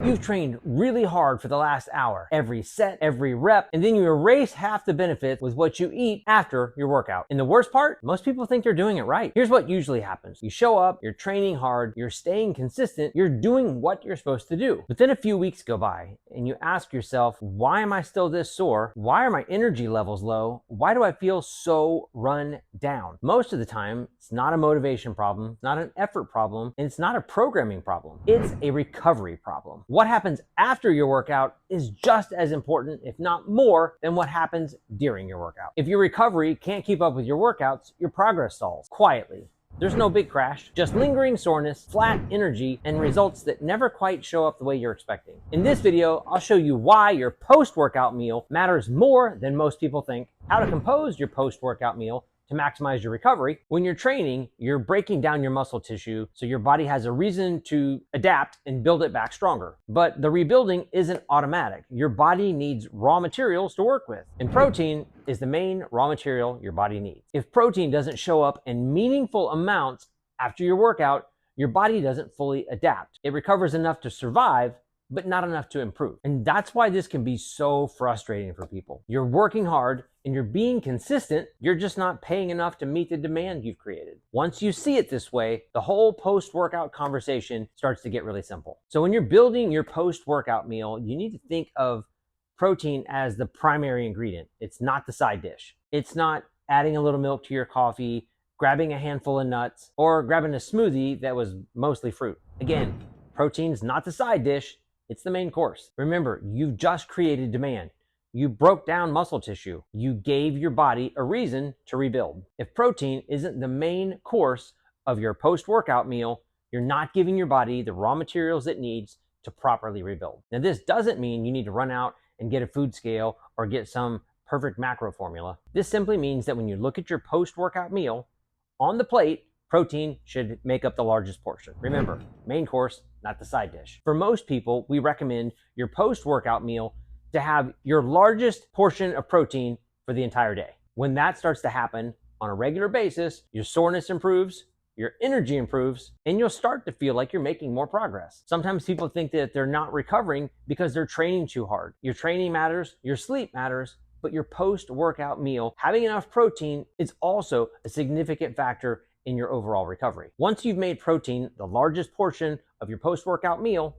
You've trained really hard for the last hour, every set, every rep, and then you erase half the benefits with what you eat after your workout. And the worst part, most people think they're doing it right. Here's what usually happens. You show up, you're training hard, you're staying consistent, you're doing what you're supposed to do. But then a few weeks go by and you ask yourself, why am I still this sore? Why are my energy levels low? Why do I feel so run down? Most of the time, it's not a motivation problem, not an effort problem, and it's not a programming problem. It's a recovery problem. What happens after your workout is just as important, if not more, than what happens during your workout. If your recovery can't keep up with your workouts, your progress stalls quietly. There's no big crash, just lingering soreness, flat energy, and results that never quite show up the way you're expecting. In this video, I'll show you why your post-workout meal matters more than most people think, how to compose your post-workout meal to maximize your recovery. When you're training, you're breaking down your muscle tissue so your body has a reason to adapt and build it back stronger. But the rebuilding isn't automatic. Your body needs raw materials to work with, and protein is the main raw material your body needs. If protein doesn't show up in meaningful amounts after your workout, your body doesn't fully adapt. It recovers enough to survive, but not enough to improve. And that's why this can be so frustrating for people. You're working hard and you're being consistent, you're just not paying enough to meet the demand you've created. Once you see it this way, the whole post-workout conversation starts to get really simple. So when you're building your post-workout meal, you need to think of protein as the primary ingredient. It's not the side dish. It's not adding a little milk to your coffee, grabbing a handful of nuts, or grabbing a smoothie that was mostly fruit. Again, protein's not the side dish, it's the main course. Remember, you've just created demand. You broke down muscle tissue. You gave your body a reason to rebuild. If protein isn't the main course of your post-workout meal, you're not giving your body the raw materials it needs to properly rebuild. Now, this doesn't mean you need to run out and get a food scale or get some perfect macro formula. This simply means that when you look at your post-workout meal, on the plate, protein should make up the largest portion. Remember, main course, not the side dish. For most people, we recommend your post-workout meal to have your largest portion of protein for the entire day. When that starts to happen on a regular basis, your soreness improves, your energy improves, and you'll start to feel like you're making more progress. Sometimes people think that they're not recovering because they're training too hard. Your training matters, your sleep matters, but your post-workout meal, having enough protein is also a significant factor in your overall recovery. Once you've made protein the largest portion of your post-workout meal,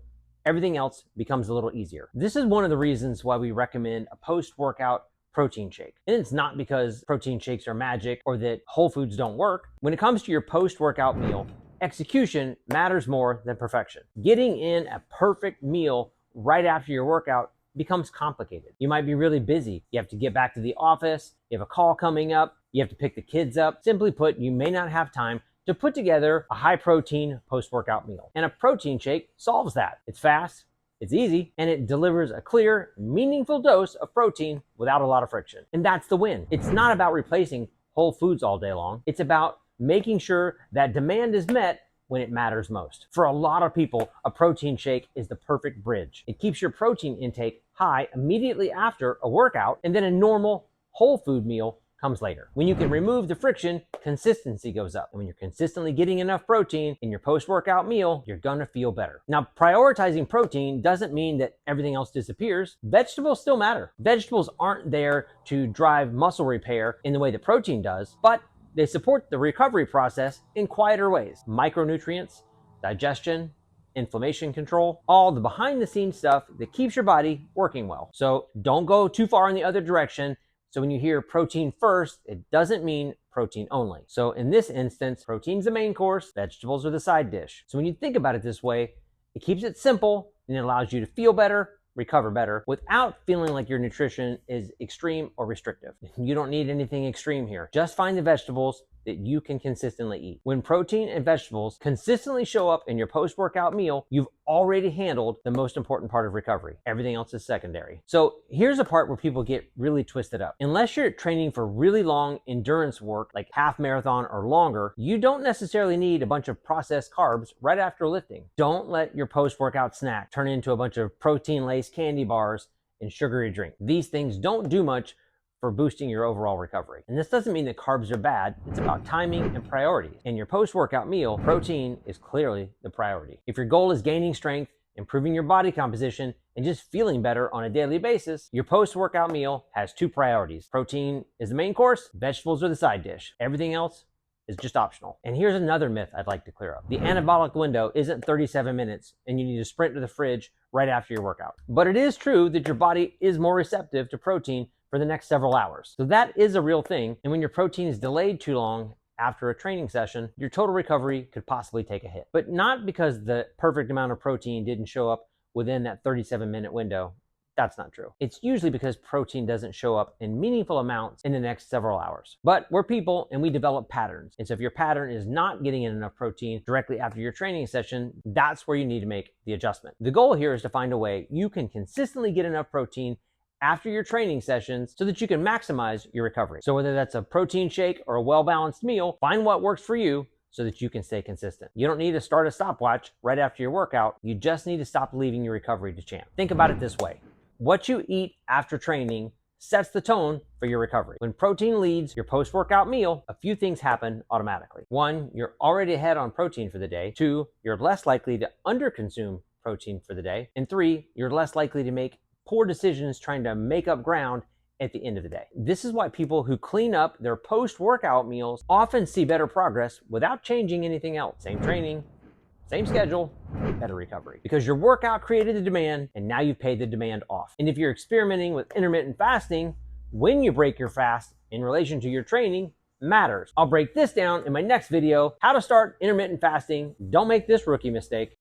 everything else becomes a little easier. This is one of the reasons why we recommend a post-workout protein shake. And it's not because protein shakes are magic or that whole foods don't work. When it comes to your post-workout meal, execution matters more than perfection. Getting in a perfect meal right after your workout becomes complicated. You might be really busy. You have to get back to the office. You have a call coming up. You have to pick the kids up. Simply put, you may not have time to put together a high protein post-workout meal. And a protein shake solves that. It's fast, it's easy, and it delivers a clear, meaningful dose of protein without a lot of friction. And that's the win. It's not about replacing whole foods all day long. It's about making sure that demand is met when it matters most. For a lot of people, a protein shake is the perfect bridge. It keeps your protein intake high immediately after a workout, and then a normal whole food meal comes later. When you can remove the friction, consistency goes up. And when you're consistently getting enough protein in your post-workout meal, you're gonna feel better. Now, prioritizing protein doesn't mean that everything else disappears. Vegetables still matter. Vegetables aren't there to drive muscle repair in the way that protein does, but they support the recovery process in quieter ways. Micronutrients, digestion, inflammation control, all the behind-the-scenes stuff that keeps your body working well. So don't go too far in the other direction. So when you hear protein first, it doesn't mean protein only. So in this instance, protein's the main course, vegetables are the side dish. So when you think about it this way, it keeps it simple and it allows you to feel better, recover better, without feeling like your nutrition is extreme or restrictive. You don't need anything extreme here. Just find the vegetables that you can consistently eat. When protein and vegetables consistently show up in your post-workout meal, you've already handled the most important part of recovery. Everything else is secondary. So here's a part where people get really twisted up. Unless you're training for really long endurance work, like half marathon or longer, you don't necessarily need a bunch of processed carbs right after lifting. Don't let your post-workout snack turn into a bunch of protein-laced candy bars and sugary drink. These things don't do much for boosting your overall recovery. And this doesn't mean that carbs are bad. It's about timing and priorities. In your post-workout meal, protein is clearly the priority. If your goal is gaining strength improving your body composition, and just feeling better on a daily basis, your post-workout meal has two priorities. Protein is the main course, vegetables are the side dish. Everything else is just optional. And here's another myth I'd like to clear up. The anabolic window isn't 37 minutes and you need to sprint to the fridge right after your workout. But it is true that your body is more receptive to protein for the next several hours. So that is a real thing. And when your protein is delayed too long after a training session, your total recovery could possibly take a hit. But not because the perfect amount of protein didn't show up within that 37-minute window. That's not true. It's usually because protein doesn't show up in meaningful amounts in the next several hours. But we're people and we develop patterns. And so if your pattern is not getting in enough protein directly after your training session, that's where you need to make the adjustment. The goal here is to find a way you can consistently get enough protein after your training sessions so that you can maximize your recovery. So whether that's a protein shake or a well-balanced meal, find what works for you so that you can stay consistent. You don't need to start a stopwatch right after your workout. You just need to stop leaving your recovery to chance. Think about it this way. What you eat after training sets the tone for your recovery. When protein leads your post-workout meal, a few things happen automatically. 1, you're already ahead on protein for the day. 2, you're less likely to underconsume protein for the day. And 3, you're less likely to make poor decisions trying to make up ground at the end of the day. This is why people who clean up their post-workout meals often see better progress without changing anything else. Same training, same schedule, better recovery. Because your workout created the demand and now you've paid the demand off. And if you're experimenting with intermittent fasting, when you break your fast in relation to your training matters. I'll break this down in my next video, how to start intermittent fasting. Don't make this rookie mistake.